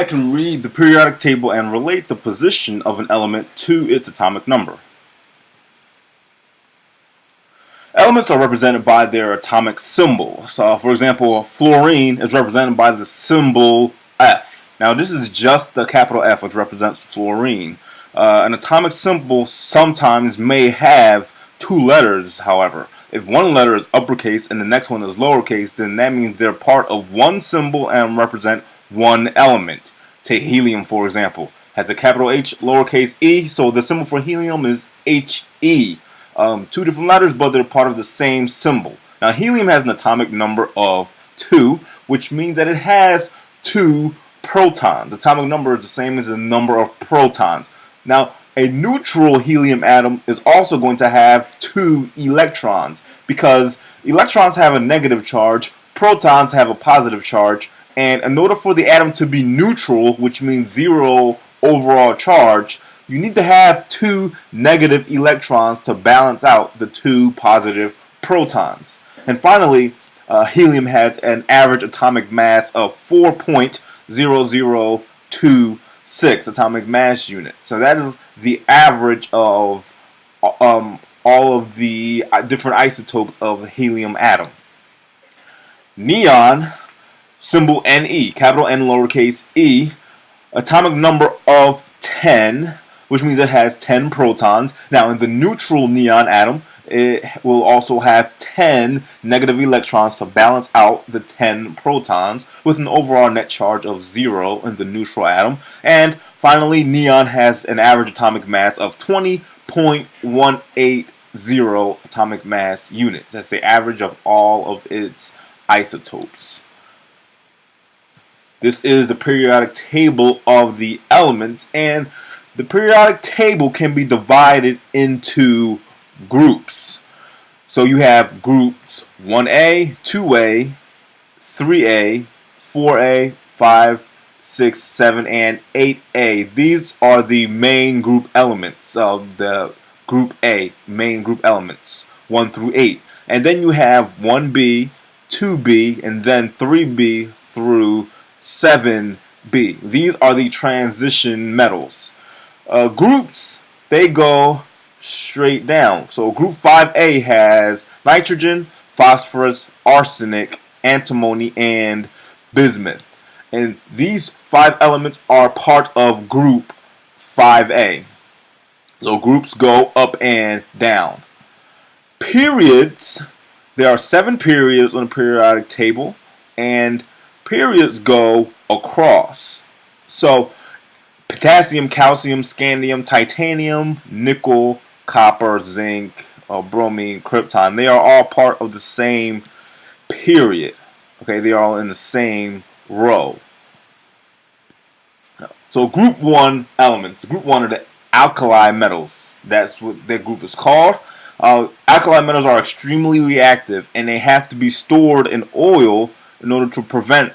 I can read the periodic table and relate the position of an element to its atomic number. Elements are represented by their atomic symbol. So, for example, fluorine is represented by the symbol F. Now, this is just the capital F, which represents fluorine. An atomic symbol sometimes may have two letters, however. If one letter is uppercase and the next one is lowercase, then that means they're part of one symbol and represent one element. Take helium, for example. Has a capital H, lowercase e, so the symbol for helium is He. Two different letters, but they're part of the same symbol. Now, helium has an atomic number of 2, which means that it has 2 protons. The atomic number is the same as the number of protons. Now, a neutral helium atom is also going to have 2 electrons because electrons have a negative charge, protons have a positive charge, and in order for the atom to be neutral, which means 0 overall charge, you need to have 2 negative electrons to balance out the 2 positive protons. And finally, helium has an average atomic mass of 4.0026 atomic mass units. So that is the average of all of the different isotopes of a helium atom. Neon, symbol Ne, capital N lowercase e, atomic number of 10, which means it has 10 protons. Now, in the neutral neon atom, it will also have 10 negative electrons to balance out the 10 protons, with an overall net charge of 0 in the neutral atom. And finally, neon has an average atomic mass of 20.180 atomic mass units. That's the average of all of its isotopes. This is the periodic table of the elements, and the periodic table can be divided into groups. So you have groups 1A, 2A, 3A, 4A, 5, 6, 7, and 8A. These are the main group elements of the group A, main group elements, 1 through 8. And then you have 1B, 2B, and then 3B through 7B. These are the transition metals. Groups, they go straight down. So group 5A has nitrogen, phosphorus, arsenic, antimony, and bismuth. And these 5 elements are part of group 5A. So groups go up and down. Periods, there are 7 periods on the periodic table, and periods go across. So potassium, calcium, scandium, titanium, nickel, copper, zinc, bromine, krypton, they are all part of the same period. Okay, they are all in the same row. So group 1 elements. Group 1 are the alkali metals. That's what their group is called. Alkali metals are extremely reactive, and they have to be stored in oil in order to prevent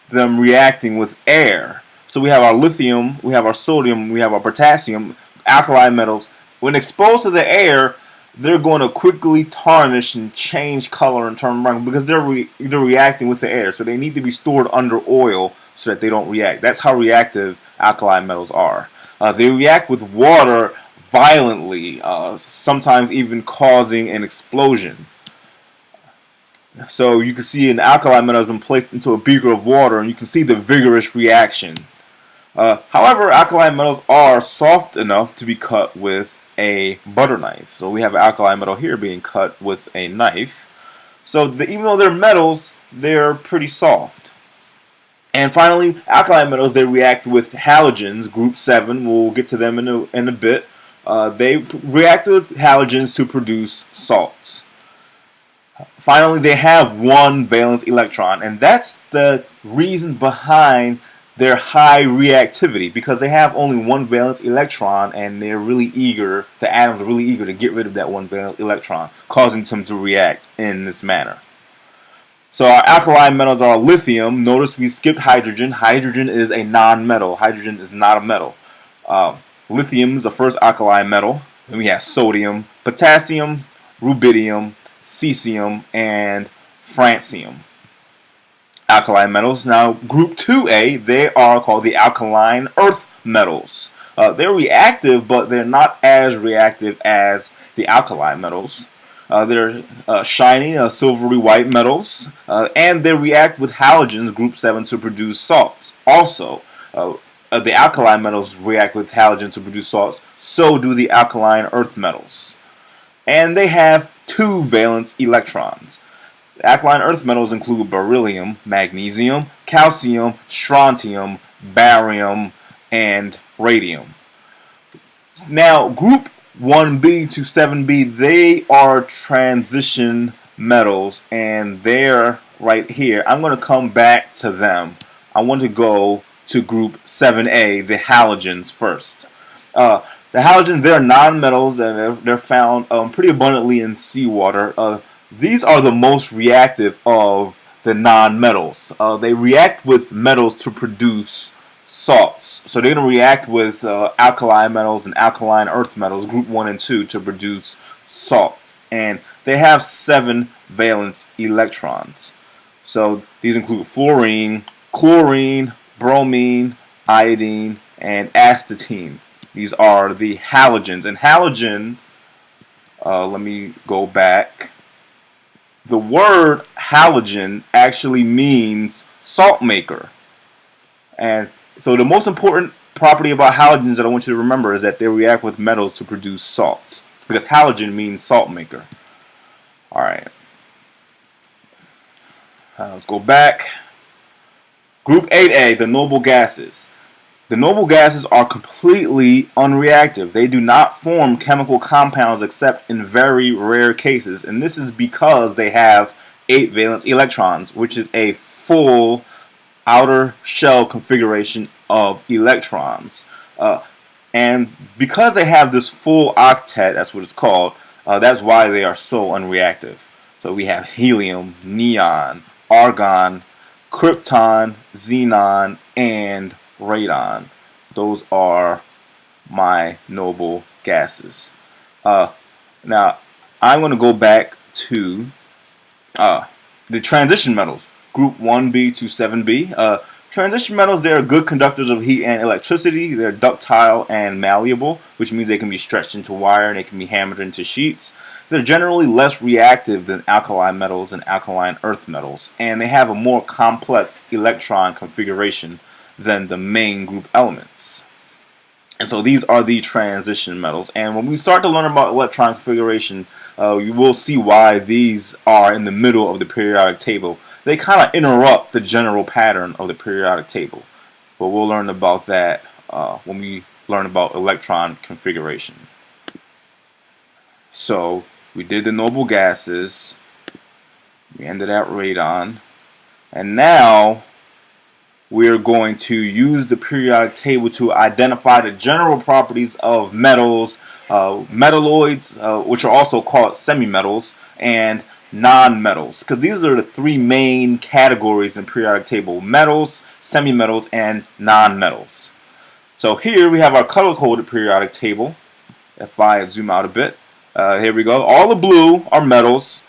them reacting with air. So we have our lithium, we have our sodium, we have our potassium, alkali metals. When exposed to the air, they're going to quickly tarnish and change color and turn brown because they're reacting with the air. So they need to be stored under oil so that they don't react. That's how reactive alkali metals are. They react with water violently, sometimes even causing an explosion. So you can see an alkali metal has been placed into a beaker of water, and you can see the vigorous reaction. However, alkali metals are soft enough to be cut with a butter knife. So we have an alkali metal here being cut with a knife. So even though they're metals, they're pretty soft. And finally, alkali metals, they react with halogens, group 7. We'll get to them in a bit. They react with halogens to produce salts. Finally, they have 1 valence electron, and that's the reason behind their high reactivity, because they have only 1 valence electron, and they're really eager, the atoms are really eager to get rid of that 1 valence electron, causing them to react in this manner. So our alkali metals are lithium. Notice we skipped hydrogen. Hydrogen is a non-metal. Hydrogen is not a metal. Lithium is the first alkali metal. Then we have sodium, potassium, rubidium, cesium, and francium. alkali metals. Now, group 2A, they are called the alkaline earth metals. They're reactive, but they're not as reactive as the alkali metals. They're shiny, silvery white metals, and they react with halogens, group 7, to produce salts. Also, the alkali metals react with halogens to produce salts, so do the alkaline earth metals. And they have 2 valence electrons. The alkaline earth metals include beryllium, magnesium, calcium, strontium, barium, and radium. Now, group 1B to 7B, they are transition metals, and they're right here. I'm going to come back to them. I want to go to group 7A, the halogens, first. The halogens, they're nonmetals, and they're found pretty abundantly in seawater. These are the most reactive of the nonmetals. They react with metals to produce salts. So they're going to react with alkali metals and alkaline earth metals, group 1 and 2, to produce salt. And they have 7 valence electrons. So these include fluorine, chlorine, bromine, iodine, and astatine. These are the halogens. And halogen, let me go back. The word halogen actually means salt maker. And so the most important property about halogens that I want you to remember is that they react with metals to produce salts, because halogen means salt maker. Alright. Let's go back. Group 8A, the noble gases. The noble gases are completely unreactive. They do not form chemical compounds except in very rare cases, and this is because they have 8 valence electrons, which is a full outer shell configuration of electrons. And because they have this full octet, that's what it's called, that's why they are so unreactive. So we have helium, neon, argon, krypton, xenon, and radon. Those are my noble gases. Now, I'm going to go back to the transition metals. Group 1B to 7B. Transition metals, they are good conductors of heat and electricity. They're ductile and malleable, which means they can be stretched into wire and they can be hammered into sheets. They're generally less reactive than alkali metals and alkaline earth metals, and they have a more complex electron configuration than the main group elements. And so these are the transition metals. And when we start to learn about electron configuration, you will see why these are in the middle of the periodic table. They kind of interrupt the general pattern of the periodic table. But we'll learn about that when we learn about electron configuration. So we did the noble gases. We ended at radon. And now we're going to use the periodic table to identify the general properties of metals, metalloids, which are also called semimetals, and non-metals, because these are the 3 main categories in periodic table: metals, semimetals, and non-metals. So here we have our color-coded periodic table. If I zoom out a bit, here we go. All the blue are metals,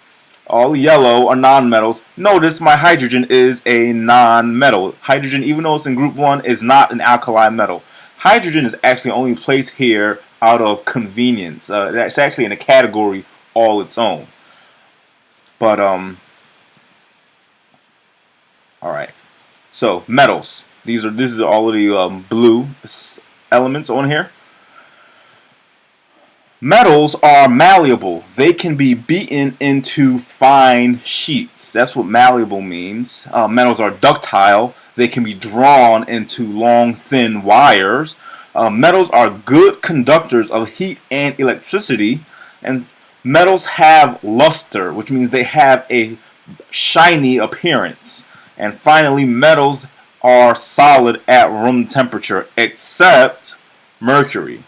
all the yellow are non-metals. Notice my hydrogen is a non-metal. Hydrogen, even though it's in group 1, is not an alkali metal. Hydrogen is actually only placed here out of convenience. It's actually in a category all its own. But, alright. So, metals. This is all of the blue elements on here. Metals are malleable. They can be beaten into fine sheets. That's what malleable means. Metals are ductile. They can be drawn into long, thin wires. Metals are good conductors of heat and electricity. And metals have luster, which means they have a shiny appearance. And finally, metals are solid at room temperature, except mercury.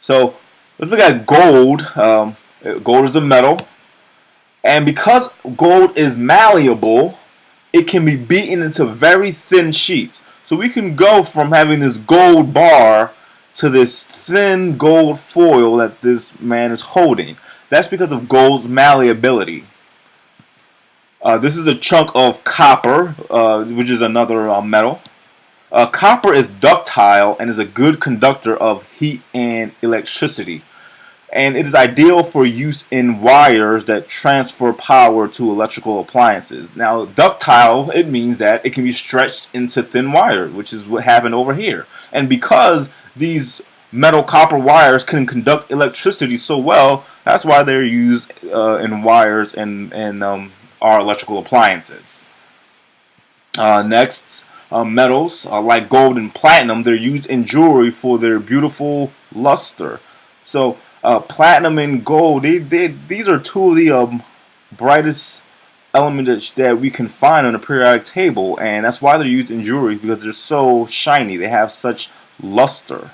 So let's look at gold. Gold is a metal. And because gold is malleable, it can be beaten into very thin sheets. So we can go from having this gold bar to this thin gold foil that this man is holding. That's because of gold's malleability. This is a chunk of copper, which is another metal. Copper is ductile and is a good conductor of heat and electricity. And it is ideal for use in wires that transfer power to electrical appliances. Now, ductile, it means that it can be stretched into thin wire, which is what happened over here. And because these metal copper wires can conduct electricity so well, that's why they're used in wires and our electrical appliances. Next, metals like gold and platinum, they're used in jewelry for their beautiful luster. So platinum and gold, these are two of the brightest elements that we can find on the periodic table, and that's why they're used in jewelry, because they're so shiny. They have such luster.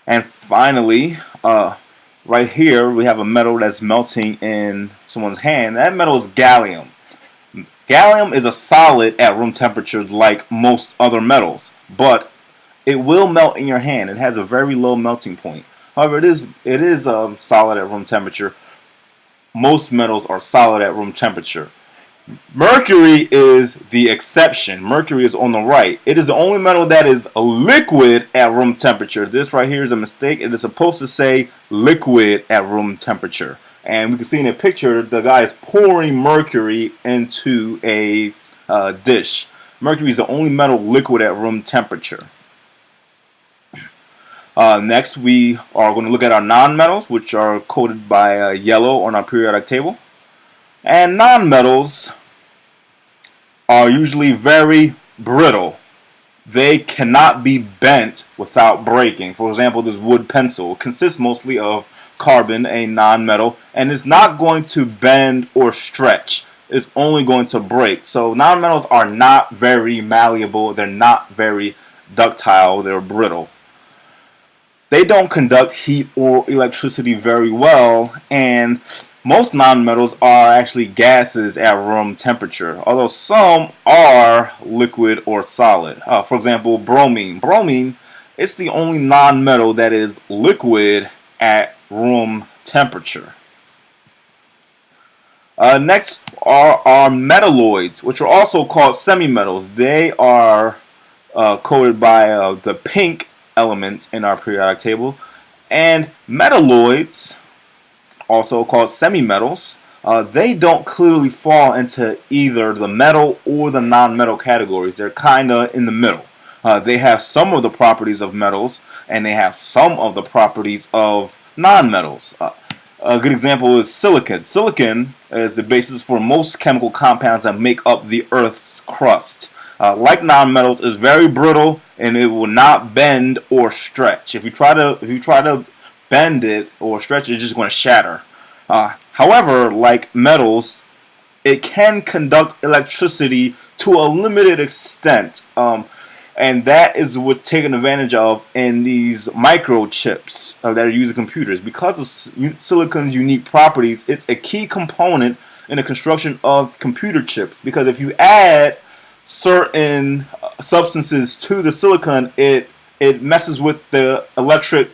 And finally, right here we have a metal that's melting in someone's hand. That metal is gallium. Gallium is a solid at room temperature like most other metals, but it will melt in your hand. It has a very low melting point. However, it is solid at room temperature. Most metals are solid at room temperature. Mercury is the exception. Mercury is on the right. It is the only metal that is a liquid at room temperature. This right here is a mistake. It is supposed to say liquid at room temperature. And we can see in the picture, the guy is pouring mercury into a dish. Mercury is the only metal liquid at room temperature. Next, we are going to look at our nonmetals, which are coded by yellow on our periodic table. And nonmetals are usually very brittle. They cannot be bent without breaking. For example, this wood pencil consists mostly of carbon, a nonmetal, and it's not going to bend or stretch. It's only going to break. So nonmetals are not very malleable. They're not very ductile. They're brittle. They don't conduct heat or electricity very well, and most nonmetals are actually gases at room temperature, although some are liquid or solid. For example, bromine. Bromine, it's the only nonmetal that is liquid at room temperature. Next are our metalloids, which are also called semimetals. They are coded by the pink element in our periodic table. And metalloids, also called semimetals, they don't clearly fall into either the metal or the non-metal categories. They're kind of in the middle. They have some of the properties of metals, and they have some of the properties of non-metals. A good example is silicon. Silicon is the basis for most chemical compounds that make up the Earth's crust. Like nonmetals, is very brittle and it will not bend or stretch. If you try to bend it or stretch it, it's just going to shatter. However, like metals, it can conduct electricity to a limited extent, and that is what's taken advantage of in these microchips that are used in computers. Because of silicon's unique properties, it's a key component in the construction of computer chips. Because if you add certain substances to the silicon, it messes with the electric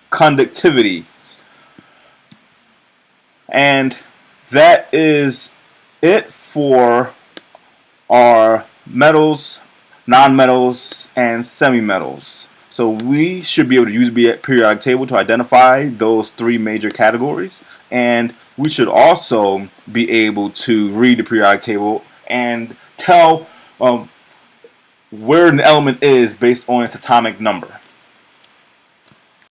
conductivity. And that is it for our metals, nonmetals, and semimetals. So we should be able to use the periodic table to identify those three major categories, and we should also be able to read the periodic table and tell where an element is based on its atomic number.